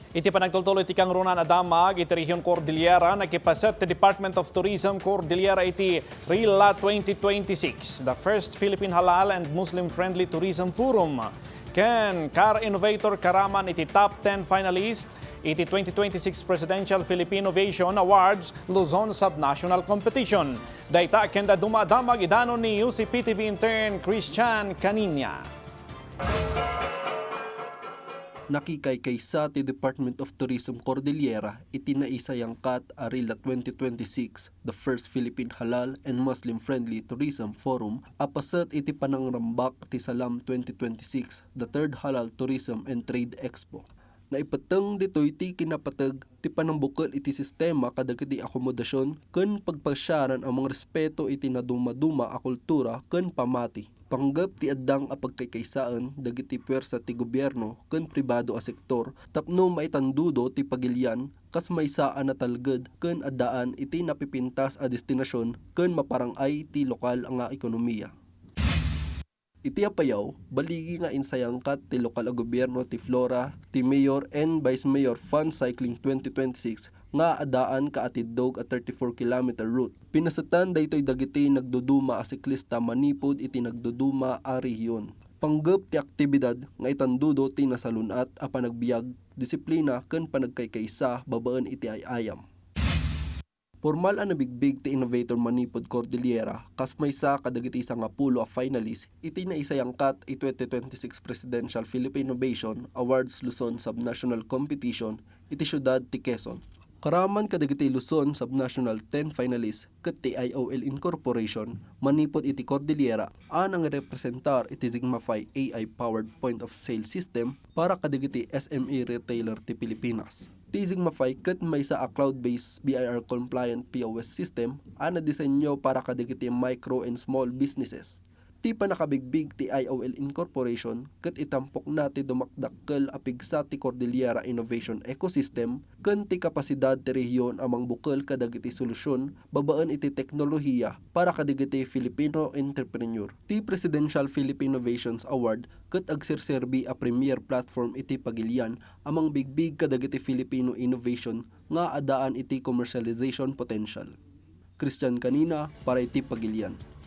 Iti panagtultuloy iti kang runan adamag iti Rehiyon Cordillera nagkipaset ti Department of Tourism Cordillera iti RILA 2026, the first Philippine Halal and Muslim-friendly tourism forum. Ken Car Innovator karaman iti top 10 finalist iti 2026 Presidential Philippine Innovation Awards Luzon Subnational Competition. Dayta kenda dumadamag idano ni PTV Intern Christian Canina. Nakikaykay sa ti Department of Tourism Cordillera iti naisayang kat RILA 2026, the first Philippine Halal and Muslim-friendly tourism forum, apasat iti panangrambak ti Salam 2026, the third Halal Tourism and Trade Expo. Naipateng ditoy ti kinapatag ti panambukal iti sistema kadagiti akomodasyon ken pagpasyaran ang mga respeto iti naduma-duma a kultura ken pamati. Panggap ti addang a pagkaykaysaan dagiti puwersa ti gobyerno ken pribado a sektor tapno maitandudo ti pagilian kas maysaan na talged ken addaan iti napipintas a destinasyon ken maparangay ti lokal nga ekonomiya. Iti apayaw, baligi nga insayangkat ti lokal a gobyerno ti Flora, ti Mayor and Vice Mayor Fun Cycling 2026 nga adaan kaatiddog a 34-kilometer route. Pinasetan daytoy dagiti nagduduma a siklista manipod iti nagduduma a rehiyon. Panggap ti aktibidad nga itandudo ti nasalunat a panagbiag, disiplina ken panagkaykaysa babaen iti ayayam. Formal ang nabigbig ti Innovator Manipod Cordillera kas maysa kadagiti isa nga pulo a finalist iti naisayangkat i 2026 Presidential Philippine Innovation Awards Luzon Subnational Competition iti syudad ti Quezon. Karaman kadagiti Luzon Subnational 10 finalist ket ti IOL Incorporation manipod iti Cordillera anang representar iti Sigmafy AI-powered point of sale system para kadagiti SME retailer ti Pilipinas. Ti Sigmafy ket maysa a cloud-based BIR compliant POS system ana disenyo para kadagiti micro and small businesses. Ti panakabigbig ti IOL Incorporation ket itampok na ti dumakdakkel a pigsa ti Cordillera Innovation Ecosystem ken ti kapasidad ti rehiyon amang bukal kadagiti solusyon babaen iti teknolohiya para kadagiti Filipino entrepreneur. Ti Presidential Philippine Innovations Award ket agserserbi a premier platform iti pagilian amang bigbig kadagiti Filipino innovation nga adaan iti commercialization potential. Christian Canina para iti pagilian.